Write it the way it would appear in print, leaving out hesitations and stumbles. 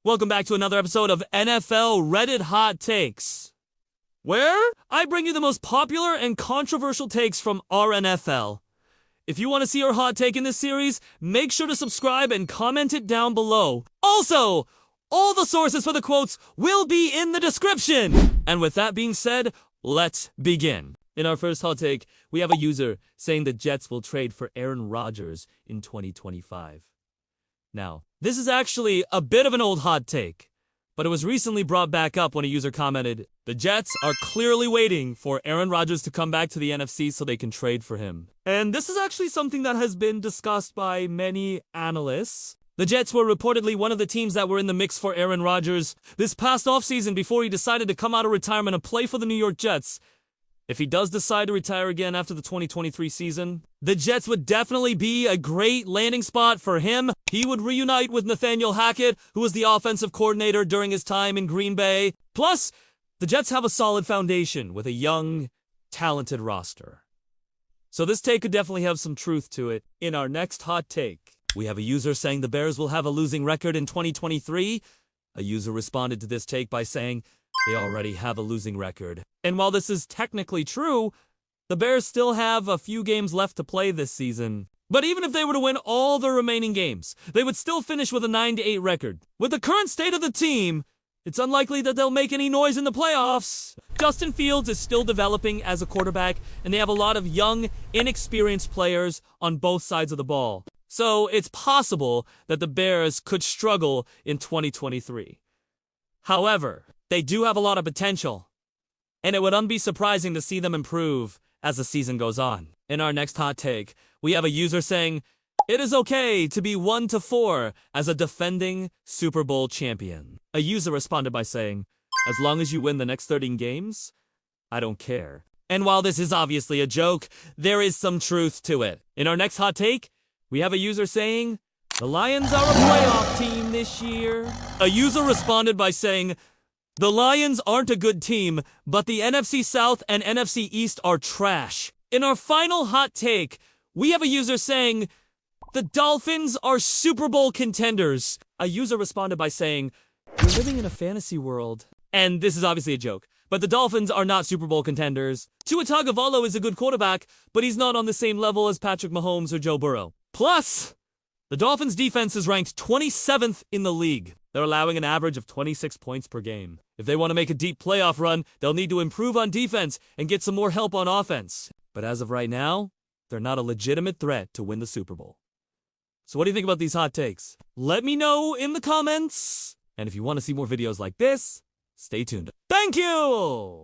Welcome back to another episode of NFL Reddit Hot Takes, where I bring you the most popular and controversial takes from our NFL. If you want to see our hot take in this series, make sure to subscribe and comment it down below. Also, all the sources for the quotes will be in the description. And with that being said, let's begin. In our first hot take, we have a user saying the Jets will trade for Aaron Rodgers in 2025. Now, this is actually a bit of an old hot take, but it was recently brought back up when a user commented, "The Jets are clearly waiting for Aaron Rodgers to come back to the NFC so they can trade for him." And this is actually something that has been discussed by many analysts. The Jets were reportedly one of the teams that were in the mix for Aaron Rodgers this past offseason before he decided to come out of retirement and play for the New York Jets. If he does decide to retire again after the 2023 season, the Jets would definitely be a great landing spot for him. He would reunite with Nathaniel Hackett, who was the offensive coordinator during his time in Green Bay. Plus, the Jets have a solid foundation with a young, talented roster. So this take could definitely have some truth to it. In our next hot take, we have a user saying the Bears will have a losing record in 2023. A user responded to this take by saying, they already have a losing record. And while this is technically true, the Bears still have a few games left to play this season. But even if they were to win all their remaining games, they would still finish with a 9-8 record. With the current state of the team, it's unlikely that they'll make any noise in the playoffs. Justin Fields is still developing as a quarterback, and they have a lot of young, inexperienced players on both sides of the ball. So it's possible that the Bears could struggle in 2023. However, they do have a lot of potential, and it wouldn't be surprising to see them improve as the season goes on. In our next hot take, we have a user saying, it is okay to be 1-4 as a defending Super Bowl champion. A user responded by saying, as long as you win the next 13 games, I don't care. And while this is obviously a joke, there is some truth to it. In our next hot take, we have a user saying, the Lions are a playoff team this year. A user responded by saying, the Lions aren't a good team, but the NFC South and NFC East are trash. In our final hot take, we have a user saying, the Dolphins are Super Bowl contenders. A user responded by saying, you're living in a fantasy world. And this is obviously a joke, but the Dolphins are not Super Bowl contenders. Tua Tagovailoa is a good quarterback, but he's not on the same level as Patrick Mahomes or Joe Burrow. Plus, the Dolphins' defense is ranked 27th in the league. They're allowing an average of 26 points per game. If they want to make a deep playoff run, they'll need to improve on defense and get some more help on offense. But as of right now, they're not a legitimate threat to win the Super Bowl. So what do you think about these hot takes? Let me know in the comments. And if you want to see more videos like this, stay tuned. Thank you!